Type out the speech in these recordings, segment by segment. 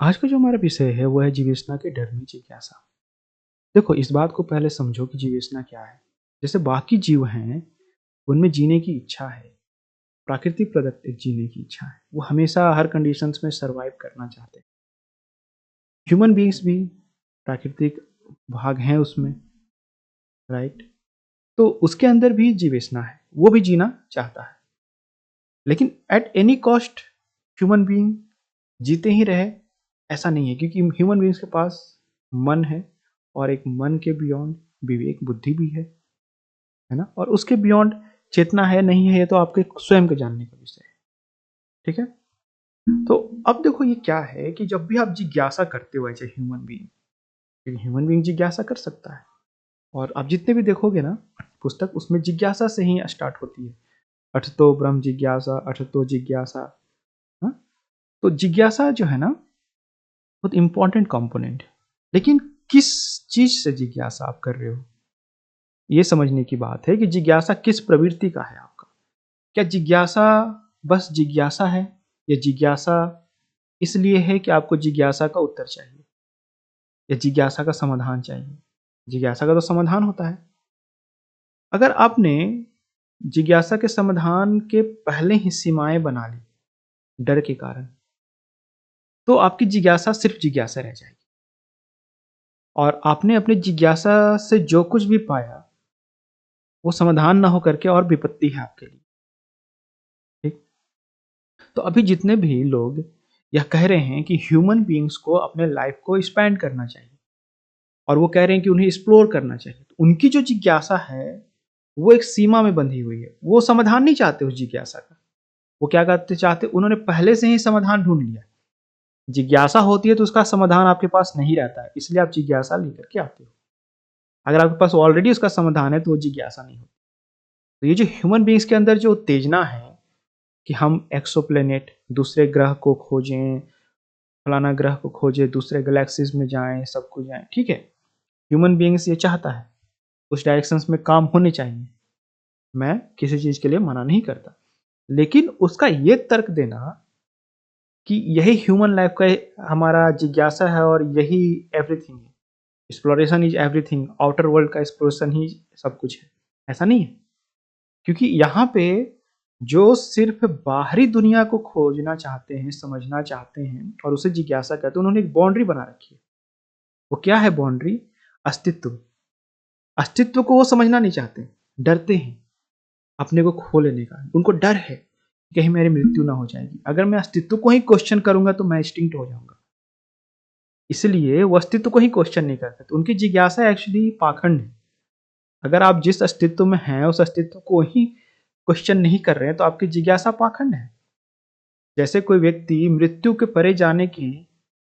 आज का जो हमारा विषय है वो है जीवेशना के डर में जिज्ञासा। देखो, इस बात को पहले समझो कि जीवेशना क्या है। जैसे बाकी जीव हैं, उनमें जीने की इच्छा है, प्राकृतिक प्रदत्त एक जीने की इच्छा है। वो हमेशा हर कंडीशंस में सर्वाइव करना चाहते हैं। ह्यूमन बीइंग्स भी प्राकृतिक भाग हैं उसमें, राइट? तो उसके अंदर भी जीवेशना है, वो भी जीना चाहता है। लेकिन at any cost human being जीते ही रहे ऐसा नहीं है, क्योंकि ह्यूमन बीइंग्स के पास मन है, और एक मन के बियॉन्ड विवेक बुद्धि भी है ना? और उसके बियॉन्ड चेतना है नहीं है, ये तो आपके स्वयं के जानने का विषय है। ठीक है? तो अब देखो, ये क्या है कि जब भी आप जिज्ञासा करते हो एज ए ह्यूमन बीइंग, क्योंकि ह्यूमन बीइंग जिज्ञासा कर सकता है, और आप जितने भी देखोगे ना पुस्तक, उसमें जिज्ञासा से ही स्टार्ट होती है। अठतो ब्रह्म जिज्ञासा, अठतो जिज्ञासा। हाँ? तो जिज्ञासा जो है ना, बहुत इंपॉर्टेंट कंपोनेंट है। लेकिन किस चीज से जिज्ञासा आप कर रहे हो, ये समझने की बात है कि जिज्ञासा किस प्रवृत्ति का है आपका। क्या जिज्ञासा बस जिज्ञासा है, या जिज्ञासा इसलिए है कि आपको जिज्ञासा का उत्तर चाहिए, या जिज्ञासा का समाधान चाहिए? जिज्ञासा का तो समाधान होता है। अगर आपने जिज्ञासा के समाधान के पहले ही सीमाएं बना ली डर के कारण, तो आपकी जिज्ञासा सिर्फ जिज्ञासा रह जाएगी, और आपने अपनी जिज्ञासा से जो कुछ भी पाया वो समाधान ना हो करके और विपत्ति है आपके लिए। ठीक? तो अभी जितने भी लोग यह कह रहे हैं कि ह्यूमन बीइंग्स को अपने लाइफ को स्पेंड करना चाहिए, और वो कह रहे हैं कि उन्हें एक्सप्लोर करना चाहिए, तो उनकी जो जिज्ञासा है वो एक सीमा में बंधी हुई है। वो समाधान नहीं चाहते उस जिज्ञासा का। वो क्या करते चाहते, उन्होंने पहले से ही समाधान ढूंढ लिया। जिज्ञासा होती है तो उसका समाधान आपके पास नहीं रहता है, इसलिए आप जिज्ञासा लेकर के आते हो। अगर आपके पास ऑलरेडी उसका समाधान है तो वो जिज्ञासा नहीं होती। तो ये जो ह्यूमन बीइंग्स के अंदर जो उत्तेजना है कि हम एक्सोप्लेनेट, दूसरे ग्रह को खोजें, फलाना ग्रह को खोजें, दूसरे गैलेक्सीज में जाएं, सब कुछ जाएं, ठीक है, ह्यूमन बीइंग्स ये चाहता है, उस डायरेक्शंस में काम होने चाहिए। मैं किसी चीज के लिए मना नहीं करता, लेकिन उसका ये तर्क देना कि यही ह्यूमन लाइफ का हमारा जिज्ञासा है और यही एवरीथिंग है, exploration is everything, outer world का एक्सप्लोरेशन ही सब कुछ है, ऐसा नहीं है। क्योंकि यहाँ पे जो सिर्फ बाहरी दुनिया को खोजना चाहते हैं, समझना चाहते हैं और उसे जिज्ञासा कहते हैं, उन्होंने एक बाउंड्री बना रखी है। वो क्या है बाउंड्री? अस्तित्व। अस्तित्व को वो समझना नहीं चाहते, डरते हैं अपने को खो लेने का। उनको डर है कि कहीं मेरी मृत्यु ना हो जाएगी, अगर मैं अस्तित्व को ही क्वेश्चन करूंगा तो मैं एक्सटिंक्ट हो जाऊंगा। इसलिए वो अस्तित्व को ही क्वेश्चन नहीं करते। तो उनकी जिज्ञासा एक्चुअली पाखंड है। अगर आप जिस अस्तित्व में हैं उस अस्तित्व को ही क्वेश्चन नहीं कर रहे हैं तो आपकी जिज्ञासा पाखंड है। जैसे कोई व्यक्ति मृत्यु के परे जाने की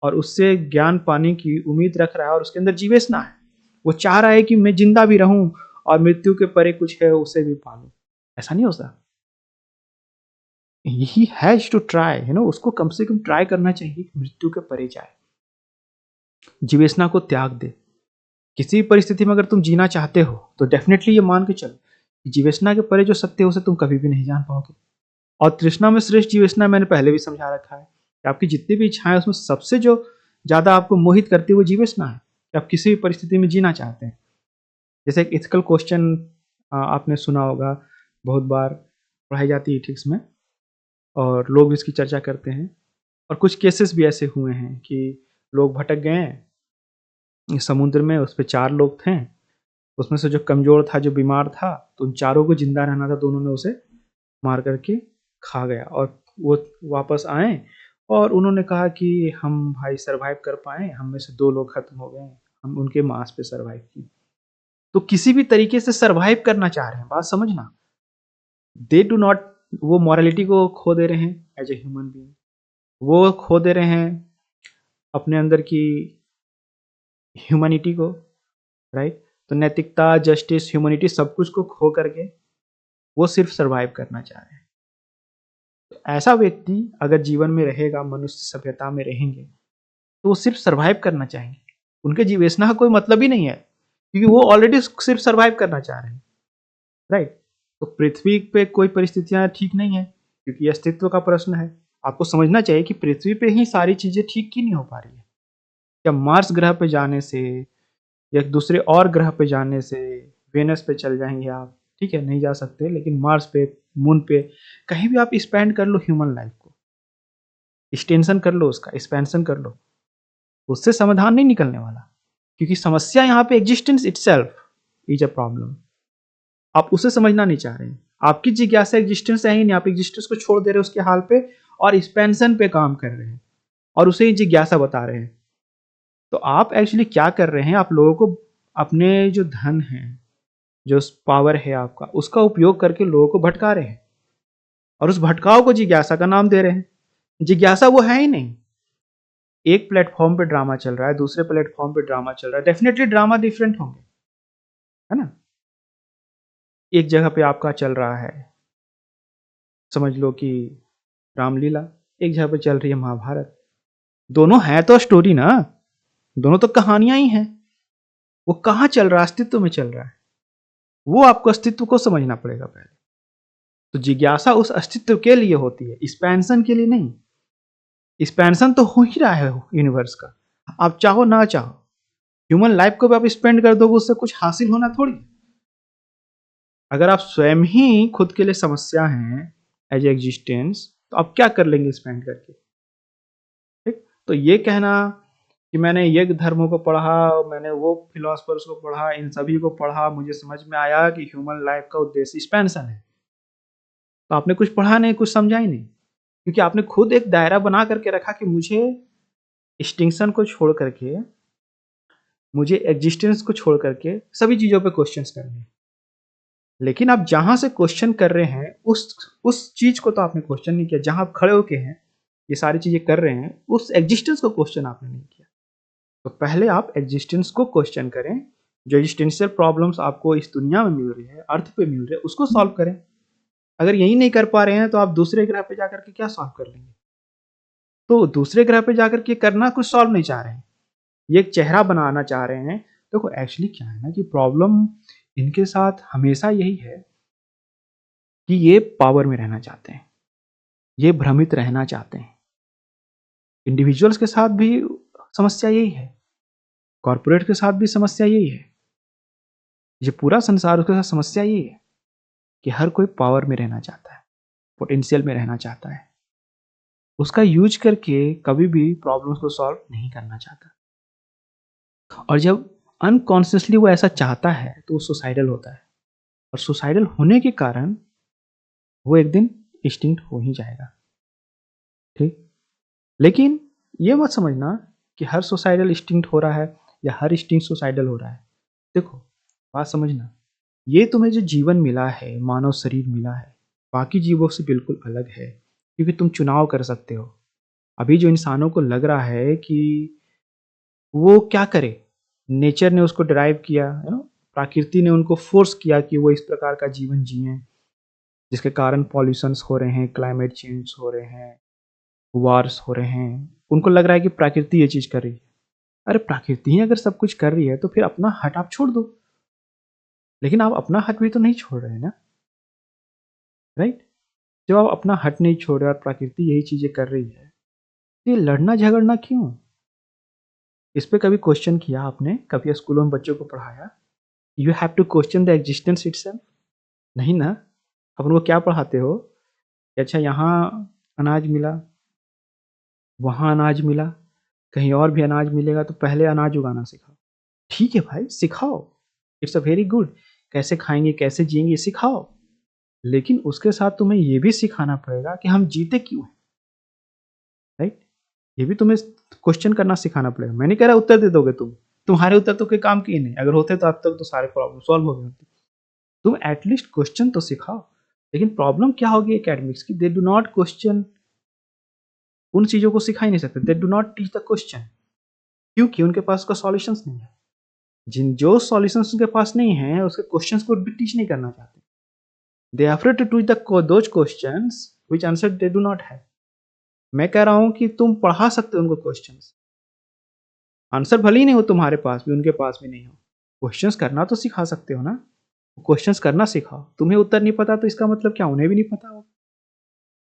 और उससे ज्ञान पाने की उम्मीद रख रहा है और उसके अंदर जीवेशना है, वो चाह रहा है कि मैं जिंदा भी रहूं और मृत्यु के परे कुछ है उसे भी पालूं। ऐसा नहीं होता। ही हैज टू ट्राई, उसको कम से कम ट्राई करना चाहिए कि मृत्यु के परे जाए, जीवेशना को त्याग दे। किसी भी परिस्थिति में अगर तुम जीना चाहते हो तो डेफिनेटली ये मान के चलो कि जीवेशना के परे जो सत्य है उसे तुम कभी भी नहीं जान पाओगे। और तृष्णा में श्रेष्ठ जीवेशना मैंने पहले भी समझा रखा है कि आपकी जितनी भी इच्छाएं उसमें सबसे जो ज्यादा आपको मोहित करती है वो जीवेशना है, कि आप किसी भी परिस्थिति में जीना चाहते हैं। जैसे एक इथिकल क्वेश्चन आपने सुना होगा, बहुत बार पढ़ाई जाती है इथिक्स में, और लोग इसकी चर्चा करते हैं। और कुछ केसेस भी ऐसे हुए हैं कि लोग भटक गए समुद्र में, उस पर 4 लोग थे, उसमें से जो कमजोर था, जो बीमार था, तो उन चारों को जिंदा रहना था, तो उन्होंने उसे मार करके खा गया। और वो वापस आए और उन्होंने कहा कि हम भाई सरवाइव कर पाए, हम में से 2 लोग खत्म हो गए, हम उनके मांस पे सरवाइव किए। तो किसी भी तरीके से सरवाइव करना चाह रहे हैं, बात समझना। दे डू नॉट, वो मॉरलिटी को खो दे रहे हैं एज ए ह्यूमन बीइंग, वो खो दे रहे हैं अपने अंदर की ह्यूमैनिटी को, राइट? तो नैतिकता, जस्टिस, ह्यूमैनिटी सब कुछ को खो करके वो सिर्फ सरवाइव करना चाह रहे हैं। तो ऐसा व्यक्ति अगर जीवन में रहेगा, मनुष्य सभ्यता में रहेंगे, तो वो सिर्फ सरवाइव करना चाहेंगे। उनके जीवेशना का कोई मतलब ही नहीं है, क्योंकि वो ऑलरेडी सिर्फ सरवाइव करना चाह रहे हैं, राइट? तो पृथ्वी पे कोई परिस्थितियां ठीक नहीं है, क्योंकि अस्तित्व का प्रश्न है। आपको समझना चाहिए कि पृथ्वी पे ही सारी चीज़ें ठीक क्यों नहीं हो पा रही है। क्या मार्स ग्रह पे जाने से या दूसरे और ग्रह पे जाने से, वेनस पे चल जाएँगे आप, ठीक है, नहीं जा सकते, लेकिन मार्स पे, मून पे, कहीं भी आप स्पेंड कर लो ह्यूमन लाइफ़ को, एक्सटेंशन कर लो उसका, एक्सपेंशन कर लो, उससे समाधान नहीं निकलने वाला। क्योंकि समस्या यहाँ पे existence itself is a problem. आप उसे समझना नहीं चाह रहे हैं। आपकी जिज्ञासा एक्जिस्टेंस है ही नहीं, आप एक्जिस्टेंस को छोड़ दे रहे हैं उसके हाल पे और एक्सपेंशन पे काम कर रहे हैं और उसे ही जिज्ञासा बता रहे हैं। तो आप एक्चुअली क्या कर रहे हैं, आप लोगों को अपने जो धन है, जो पावर है आपका, उसका उपयोग करके लोगों को भटका रहे हैं और उस भटकाव को जिज्ञासा का नाम दे रहे हैं। जिज्ञासा वो है ही नहीं। एक प्लेटफ़ॉर्म पे ड्रामा चल रहा है, दूसरे प्लेटफ़ॉर्म पे ड्रामा चल रहा है, डेफ़िनेटली ड्रामा डिफरेंट होंगे, है ना? एक जगह पे आपका चल रहा है, समझ लो कि रामलीला, एक जगह पे चल रही है महाभारत। दोनों हैं तो स्टोरी ना, दोनों तो कहानियाँ ही हैं। वो कहाँ चल रहा है? अस्तित्व में चल रहा है। वो आपको अस्तित्व को समझना पड़ेगा पहले। तो जिज्ञासा उस अस्तित्व के लिए होती है, एक्सपेंशन के लिए नहीं। एक्सपेंशन तो हो ही रहा है यूनिवर्स का, आप चाहो ना चाहो। ह्यूमन लाइफ को भी आप स्पेंड कर दोगे, उससे कुछ हासिल होना थोड़ी। अगर आप स्वयं ही खुद के लिए समस्या हैं एज एग्जिस्टेंस, तो आप क्या कर लेंगे स्पेंड करके? ठीक, तो ये कहना कि मैंने ये धर्मों को पढ़ा, मैंने वो फिलोसफर्स को पढ़ा, इन सभी को पढ़ा, मुझे समझ में आया कि ह्यूमन लाइफ का उद्देश्य एक्सपेंशन है। तो आपने कुछ पढ़ा नहीं, कुछ समझा ही नहीं, क्योंकि आपने खुद एक दायरा बना करके रखा कि मुझे एक्सटिंक्शन को छोड़ करके, मुझे एग्जिस्टेंस को छोड़ करके सभी चीज़ों पे क्वेश्चंस करने हैं। लेकिन आप जहाँ से क्वेश्चन कर रहे हैं, उस चीज़ को तो आपने क्वेश्चन नहीं किया। जहाँ आप खड़े होके हैं, ये सारी चीज़ें कर रहे हैं, उस एग्जिस्टेंस को क्वेश्चन आपने नहीं किया। तो पहले आप एग्जिस्टेंस को क्वेश्चन करें। जो एग्जिस्टेंशियल प्रॉब्लम्स आपको इस दुनिया में मिल रही है, अर्थ पे मिल रहे हैं, उसको सॉल्व करें। अगर यही नहीं कर पा रहे हैं, तो आप दूसरे ग्रह पे जाकर के क्या सॉल्व कर लेंगे? तो दूसरे ग्रह पे जाकर के करना कुछ सॉल्व नहीं चाह रहे हैं, ये एक चेहरा बनाना चाह रहे हैं। देखो एक्चुअली क्या है ना कि प्रॉब्लम इनके साथ हमेशा यही है कि ये पावर में रहना चाहते हैं, ये भ्रमित रहना चाहते हैं। इंडिविजुअल्स के साथ भी समस्या यही है, कॉर्पोरेट के साथ भी समस्या यही है, ये पूरा संसार उसके साथ समस्या यही है कि हर कोई पावर में रहना चाहता है, पोटेंशियल में रहना चाहता है, उसका यूज करके कभी भी प्रॉब्लम्स को सॉल्व नहीं करना चाहता। और जब अनकॉन्शियसली वो ऐसा चाहता है तो वो सुसाइडल होता है, और सुसाइडल होने के कारण वो एक दिन एक्सटिंक्ट हो ही जाएगा। ठीक, लेकिन ये मत समझना कि हर सुसाइडल एक्सटिंक्ट हो रहा है या हर एक्सटिंक्ट सुसाइडल हो रहा है। देखो बात समझना, ये तुम्हें जो जीवन मिला है, मानव शरीर मिला है, बाकी जीवों से बिल्कुल अलग है, क्योंकि तुम चुनाव कर सकते हो। अभी जो इंसानों को लग रहा है कि वो क्या करे, नेचर ने उसको ड्राइव किया, प्रकृति ने उनको फोर्स किया कि वो इस प्रकार का जीवन जिए, जिसके कारण पॉल्यूशंस हो रहे हैं, क्लाइमेट चेंज हो रहे हैं, वार्स हो रहे हैं। उनको लग रहा है कि प्रकृति ये चीज कर रही है। अरे प्रकृति ही अगर सब कुछ कर रही है तो फिर अपना हट आप छोड़ दो। लेकिन आप अपना हट भी तो नहीं छोड़ रहे हैं ना, राइट? जब आप अपना हट नहीं छोड़ रहे और प्रकृति यही चीजें कर रही है, तो ये लड़ना झगड़ना क्यों? इस पे कभी क्वेश्चन किया आपने? कभी स्कूलों में बच्चों को पढ़ाया you have to question the existence itself? नहीं ना। आप उनको क्या पढ़ाते हो कि अच्छा यहाँ अनाज मिला, वहाँ अनाज मिला, कहीं और भी अनाज मिलेगा, तो पहले अनाज उगाना सिखाओ। ठीक है भाई, सिखाओ, इट्स अ वेरी गुड। कैसे खाएंगे, कैसे जिएंगे, सिखाओ। लेकिन उसके साथ तुम्हें ये भी सिखाना पड़ेगा कि हम जीते क्यों हैं, राइट? ये भी तुम्हें क्वेश्चन करना सिखाना पड़ेगा। मैं नहीं कह रहा उत्तर दे दोगे तुम, तुम्हारे उत्तर तो कोई काम के ही नहीं। अगर होते तो अब तक तो सारे प्रॉब्लम सॉल्व हो गए होते। तुम एटलीस्ट क्वेश्चन तो सिखाओ। लेकिन प्रॉब्लम क्या होगी एकेडमिक्स की, दे डू नॉट क्वेश्चन, उन चीजों को सिखा ही नहीं सकते। दे do not teach the question, क्योंकि उनके पास उसका सॉल्यूशंस नहीं है। जिन जो सॉल्यूशंस उनके पास नहीं है, उसके क्वेश्चंस को भी टीच नहीं करना चाहते। They are afraid to teach the those questions which answer they do not have. मैं कह रहा हूं कि तुम पढ़ा सकते हो उनको क्वेश्चंस, आंसर भले ही नहीं हो तुम्हारे पास भी, उनके पास भी नहीं हो, क्वेश्चंस करना तो सिखा सकते हो ना। क्वेश्चंस करना सिखाओ। तुम्हें उत्तर नहीं पता तो इसका मतलब क्या उन्हें भी नहीं पता होगा?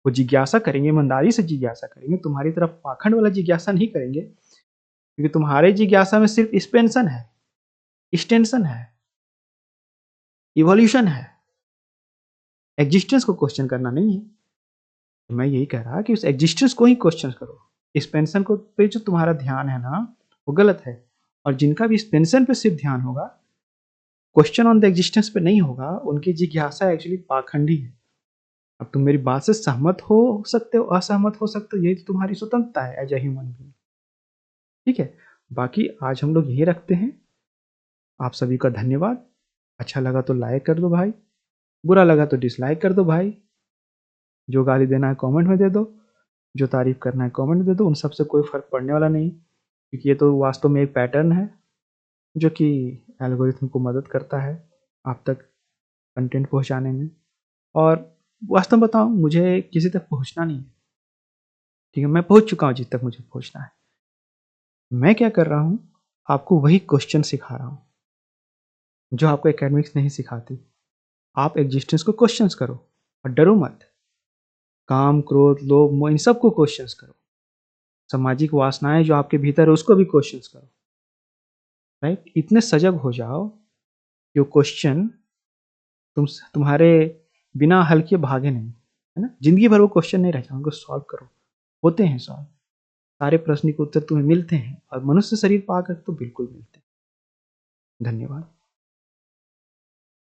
वो जिज्ञासा करेंगे, ईमानदारी से जिज्ञासा करेंगे, तुम्हारी तरफ पाखंड वाला जिज्ञासा नहीं करेंगे, क्योंकि तुम्हारे जिज्ञासा में सिर्फ एक्सपेंशन है, एक्सटेंशन है, इवोल्यूशन है, एग्जिस्टेंस को क्वेश्चन करना नहीं है। तो मैं यही कह रहा कि उस एग्जिस्टेंस को ही क्वेश्चन करो। एक्सपेंशन को पे जो तुम्हारा ध्यान है ना, वो गलत है। और जिनका भी एक्सपेंशन पे सिर्फ ध्यान होगा, क्वेश्चन ऑन द एग्जिस्टेंस पे नहीं होगा, उनकी जिज्ञासा एक्चुअली पाखंडी है। अब तुम मेरी बात से सहमत हो सकते हो, असहमत हो सकते हो, ये तो तुम्हारी स्वतंत्रता है एज ए ह्यूमन बीइंग। ठीक है, बाकी आज हम लोग यही रखते हैं। आप सभी का धन्यवाद। अच्छा लगा तो लाइक कर दो भाई, बुरा लगा तो डिसलाइक कर दो भाई। जो गाली देना है कमेंट में दे दो, जो तारीफ करना है कमेंट में दे दो। उन सबसे कोई फर्क पड़ने वाला नहीं, क्योंकि ये तो वास्तव में एक पैटर्न है जो कि एल्गोरिथम को मदद करता है आप तक कंटेंट पहुंचाने में। और वास्तव में बताऊं, मुझे किसी तक पहुंचना नहीं है, ठीक है, मैं पहुंच चुका हूं जिस तक मुझे पहुंचना है। मैं क्या कर रहा हूं, आपको वही क्वेश्चन सिखा रहा हूं जो आपको एकेडमिक्स नहीं सिखाती। आप एग्जिस्टेंस को क्वेश्चंस करो और डरो मत। काम, क्रोध, लोभ, मोह, इन सबको क्वेश्चंस करो। सामाजिक वासनाएं जो आपके भीतर है उसको भी क्वेश्चंस करो। राइट, इतने सजग हो जाओ कि वो क्वेश्चन तुम्हारे बिना हल किए भागे नहीं, है ना। जिंदगी भर वो क्वेश्चन नहीं रह जाए, उनको सॉल्व करो। होते हैं सॉल्व, सारे प्रश्न के उत्तर तुम्हें मिलते हैं, और मनुष्य शरीर पाकर तो बिल्कुल मिलते हैं। धन्यवाद।